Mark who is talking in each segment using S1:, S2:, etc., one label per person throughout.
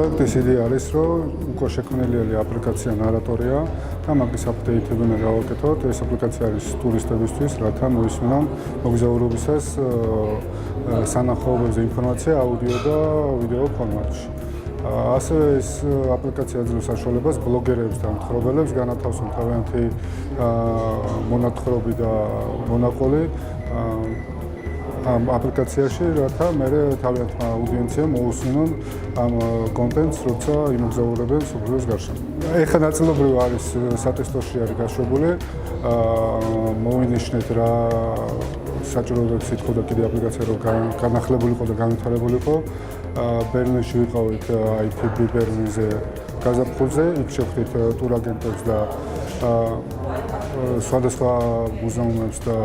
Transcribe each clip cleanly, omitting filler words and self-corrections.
S1: პროექტის იდეა არის, რომ უკვე შექმნილი აპლიკაცია Narratoria და მაგის აპდეიტები უნდა გავაკეთოთ. ეს აპლიკაცია არის ტურისტებისთვის, რათა მოისმინონ მოგზაურობისას სანახაობებზე ინფორმაცია აუდიო და ვიდეო ფორმატში. ასევე ეს აპლიკაცია აძლევს საშუალებას ბლოგერებს და მთხრობელებს განათავსონ თავიანთი მონათხრობი და მონაყოლი ამ აპლიკაციაში, რათა მერე თავიანთმა აუდიენციამ მოусმინონ ამ კონტენტს, როცა იმოგზაურებენ სოფლის გარშემო. ეხლა ნაწილობრივ არის სატესტოში არის გაშვებული, მოვინიშნეთ რა საჭიროებებს ითხოვდა კიდე აპლიკაცია, რომ განახლებულიყო და განვითარებულიყო. ბერლინში ვიყავით ITB ბერლინზე გაზაფხულზე, იქ შევხვდით ტურაგენტებს და სხვადასხვა მუზეუმებს და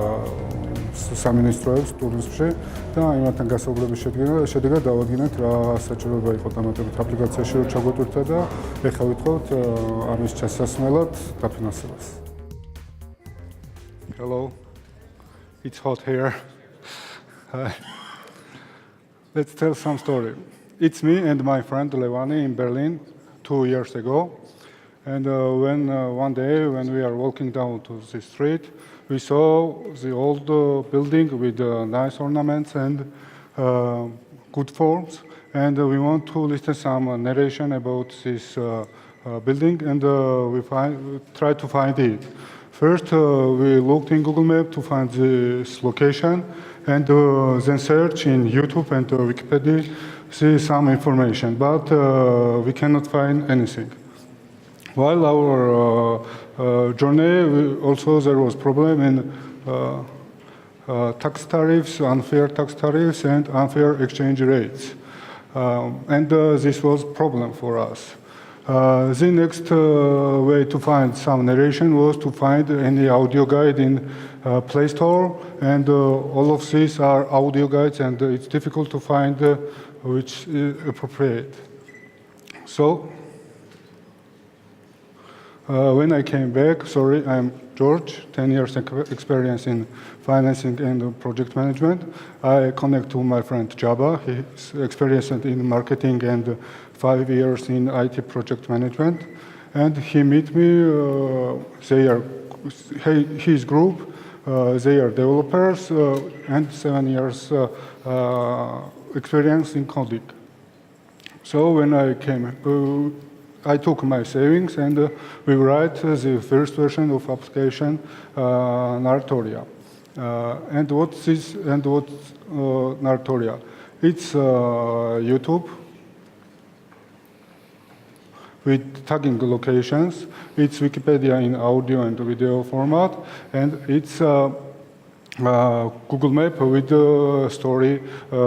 S1: სამინისტროებს ტურიზმში და იმათთან გასაუბრების შედეგად დავადგინეთ რა საჭიროება იყო დამატებით აპლიკაციაში რომ ჩაგვეტვირთა და ეხლა ვითხოვთ ამის ჩასასმელად დაფინანსებას. Hello. It's hot here. Let's tell some story. It's me and my friend Levani in Berlin 2 years ago. And when one day when we are walking down to the street, we saw the old building with nice ornaments and good forms. And we want to listen some narration about this building, and we try to find it. First, we looked in Google Maps to find this location, and then search in YouTube and Wikipedia, see some information, but we cannot find anything. While our journey, also there was problem in tax tariffs, unfair tax tariffs, and unfair exchange rates, and this was problem for us. The next way to find some narration was to find any audio guide in Play Store, and all of these are audio guides, and it's difficult to find which is appropriate. So when I came back, I'm George, 10 years experience in financing and project management. I connect to my friend Jabba, he's experienced in marketing and 5 years in IT project management. And he meet me, his group, they are developers and 7 years experience in coding. So when I came, I took my savings and we write the first version of application Narratoria. And what's Narratoria? It's YouTube with tagging locations. It's Wikipedia in audio and video format, and it's Google Map with the story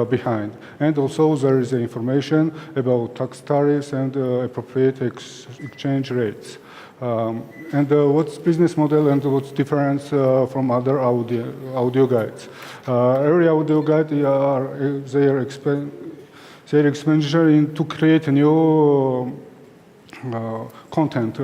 S1: behind. And also there is information about tax tariffs and appropriate exchange rates. And what's business model and what's difference from other audio guides. Every audio guide their expenditure to create a new content,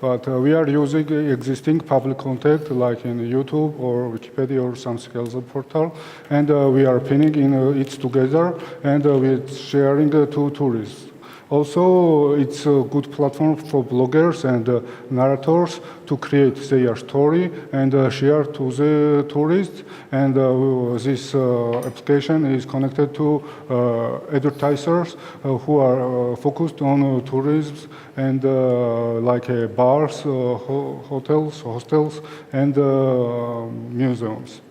S1: but we are using existing public content like in YouTube or Wikipedia or some else portal, and we are pinning it together and we're sharing to tourists. Also, it's a good platform for bloggers and narrators to create their story and share to the tourists. And this application is connected to advertisers who are focused on tourism and like bars, hotels, hostels, and museums.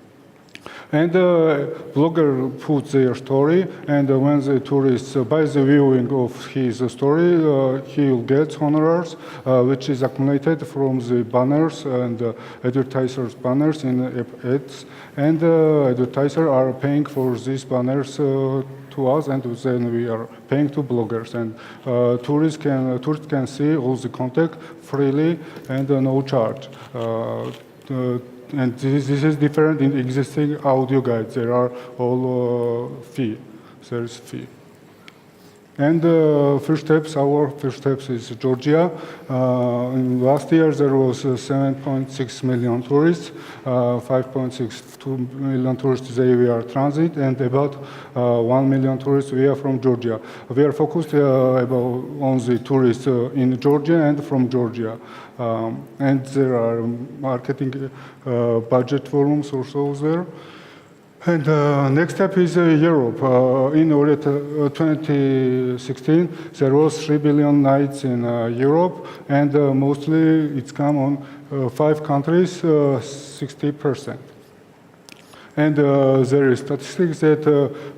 S1: And blogger puts their story, and when the tourist by the viewing of his story, he will get honorars, which is accumulated from the banners and advertisers' banners in ads. And advertisers are paying for these banners to us, and then we are paying to bloggers. And tourists can see all the content freely and no charge. And this is different in existing audio guides. There are all fee. There is fee. And our first steps is Georgia. Last year there was 7.6 million tourists, 5.62 million tourists via transit, and about 1 million tourists via from Georgia. We are focused on the tourists in Georgia and from Georgia. And there are marketing budget volumes also there. And next step is Europe. In 2016, there was 3 billion nights in Europe, and mostly it's come on 5 countries, 60%. And there is statistics that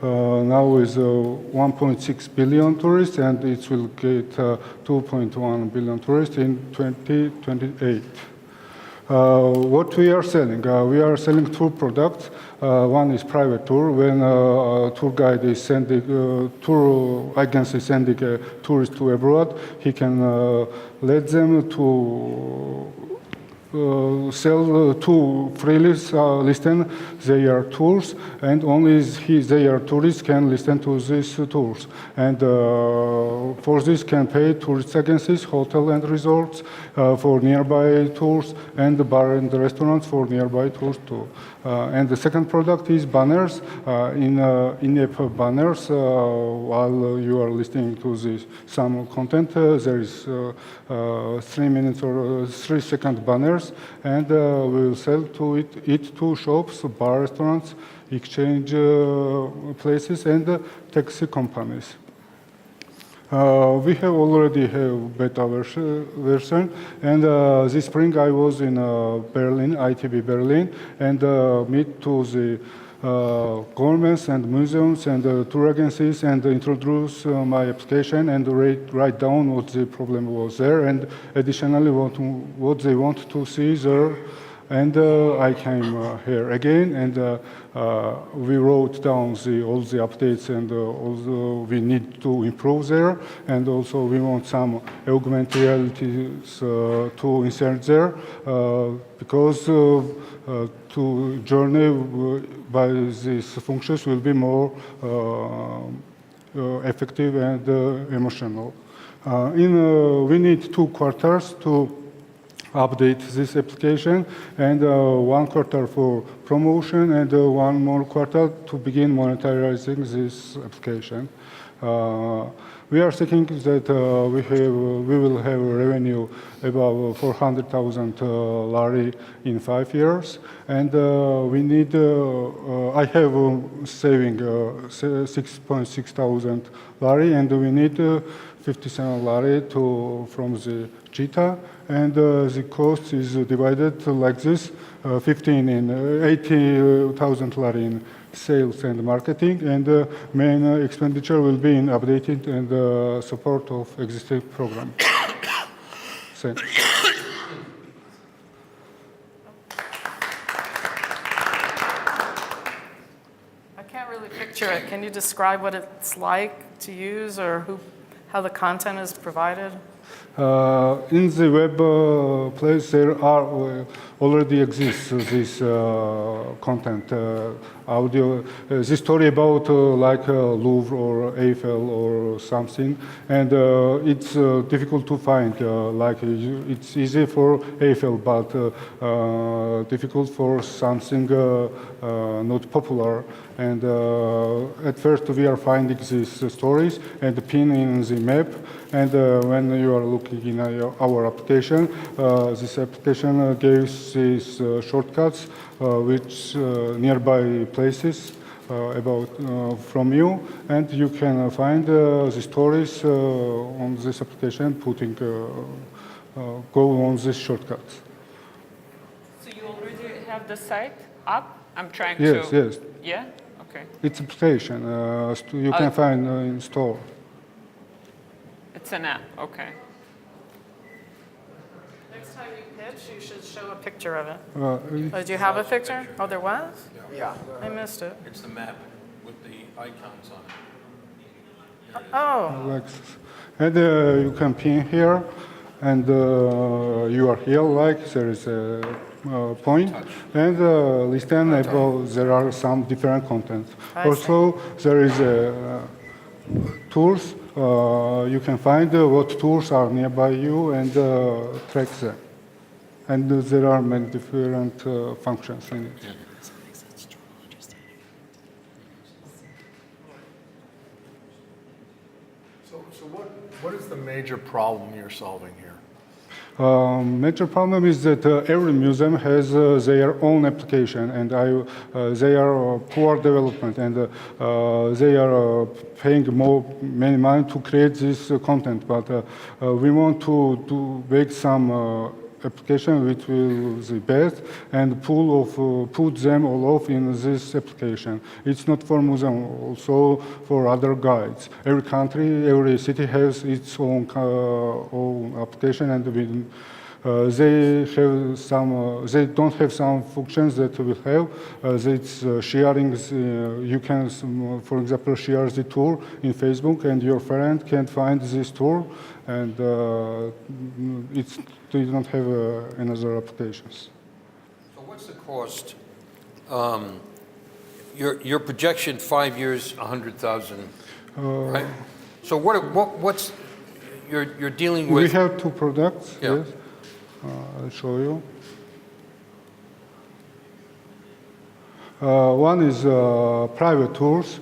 S1: now is 1.6 billion tourists, and it will get 2.1 billion tourists in 2028. What we are selling? We are selling 2 products. One is private tour. When a tour guide is sending, tour agency sending a tourist to abroad, he can let them to sell to freely listen their tours, and only their tourists can listen to these tours. And for this can pay tourist agencies, hotel and resorts for nearby tours, and the bar and the restaurants for nearby tours too. And the second product is banners. In-app banners, while you are listening to some content, there is 3 minutes or 3-second banners, and we will sell to it to shops, bar restaurants, exchange places, and taxi companies. We have already have beta version, and this spring I was in Berlin, ITB Berlin, and meet to the governments and museums and tour agencies, and introduce my application and write down what the problem was there, and additionally what they want to see there. And I came here again, and we wrote down all the updates, and also we need to improve there, and also we want some augmented realities to insert there, because to journey by these functions will be more effective and emotional. We need 2 quarters to update this application, and 1 quarter for promotion, and 1 more quarter to begin monetizing this application. We are thinking that we will have a revenue about 400,000 lari in 5 years, and we need. I have saving 6.6 thousand lari, and we need 57 lari from the JITA, and the cost is divided like this: 80,000 lari in sales and marketing, and main expenditure will be in updating and support of existing program. Thanks.
S2: I can't really picture it. Can you describe what it's like to use, or how the content is provided?
S1: In the web place, there are already exists this content, audio, this story about like Louvre or Eiffel or something, and it's difficult to find. Like it's easy for Eiffel, but difficult for something not popular. And at first we are finding these stories and pin in the map. And when you are looking in our application, this application gives these shortcuts which nearby places about from you, and you can find the stories on this application, putting go on these shortcuts.
S3: So you already have the site up? I'm trying
S1: Yes,
S3: to...
S1: yes.
S3: Yeah? Okay.
S1: It's application. You can find in store.
S3: It's an app, okay.
S2: Next time you pitch, you should show a picture of it.
S1: It-
S2: Do you have a picture? Oh, there was?
S4: Yeah.
S2: I missed it.
S4: It's the map with the icons on it.
S2: Oh,
S1: like this. And you can pin here, and you are here, like there is a point, and listen about there are some different content.
S2: I see.
S1: Also, there is tools you can find what tools are nearby you and track them. And there are many different functions in it.
S5: So what is the major problem you're solving here?
S1: Major problem is that every museum has their own application, and they are poor development, and they are paying many money to create this content. But we want to make some application which will be the best and put them all off in this application. It's not for museum, also for other guides. Every country, every city has its own application, and they have some. They don't have some functions that we have. It's sharing. You can, for example, share the tour in Facebook, and your friend can find this tour, and they don't have another applications.
S4: So what's the cost? Your projection 5 years, 100,000, right? So what's you're dealing with?
S1: We have two products.
S4: Yeah.
S1: Yes. I'll show you. One is private tours.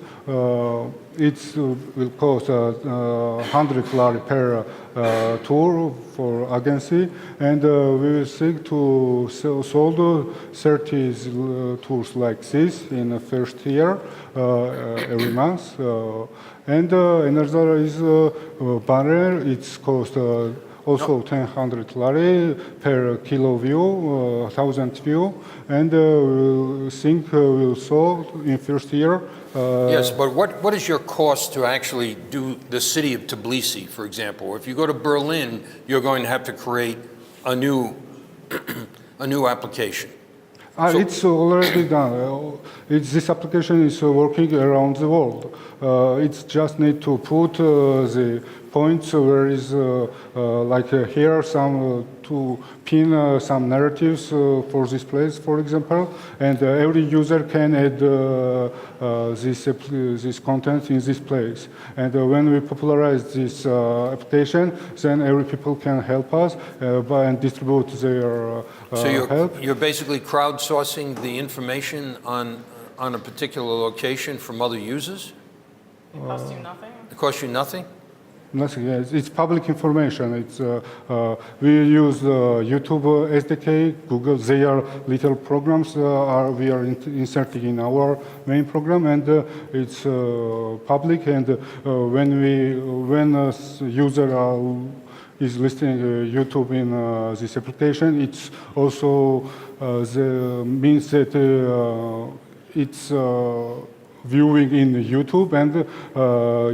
S1: It will cost $100 per tour for agency, and we will seek to sold 30 tours like this in the first year every month. And another is banner. It's cost also $100 per kilo view, 1,000 view, and we think we'll sold in first year.
S4: Yes, but what is your cost to actually do the city of Tbilisi, for example? If you go to Berlin, you're going to have to create a new application.
S1: It's already done. This application is working around the world. It's just need to put the points where is like here some to pin some narratives for this place, for example, and every user can add this content in this place. And when we popularize this application, then every people can help us and distribute their
S4: So
S1: help.
S4: you're basically crowdsourcing the information on a particular location from other users?
S2: It costs you nothing?
S4: It costs you nothing?
S1: Nothing. Yes, it's public information. It's we use YouTube SDK, Google. Their little programs we are inserting in our main program, and it's public. And when a user is listening YouTube in this application, it's also means that it's viewing in YouTube, and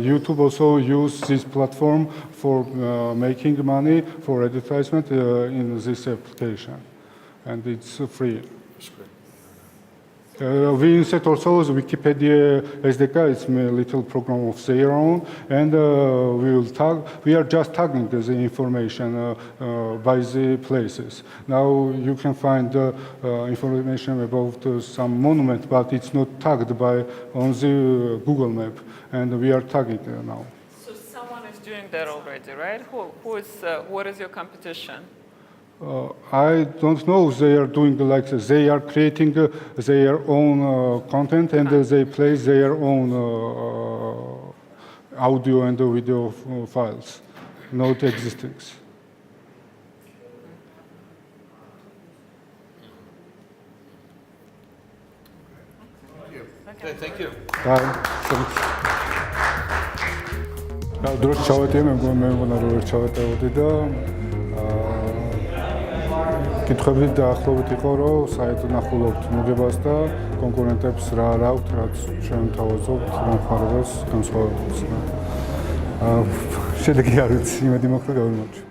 S1: YouTube also use this platform for making money for advertisement in this application, and it's free. We insert also the Wikipedia SDK. It's a little program of their own, and we are just tagging the information by the places. Now you can find information about some monument, but it's not tagged on the Google Map, and we are tagging now.
S3: So someone is doing that already, right? What is your competition?
S1: I don't know. They are doing like this. They are creating their own content, and they place their own audio and video files, not existing.
S4: Okay, thank you.
S1: დროშ ჩავატე მე მგონა რომ ვერ ჩავატეოდი და კითხვები დაახლოებით იყო რომ საერთოდ ნახულობთ მოგებას და კონკურენტებს რა აქვთ რაც ჩვენ თავაზობთ მომხმარებელს განსხვავებულს. შედეგი არ ვიცი, იმედი მაქვს რომ გავიმარჯვე.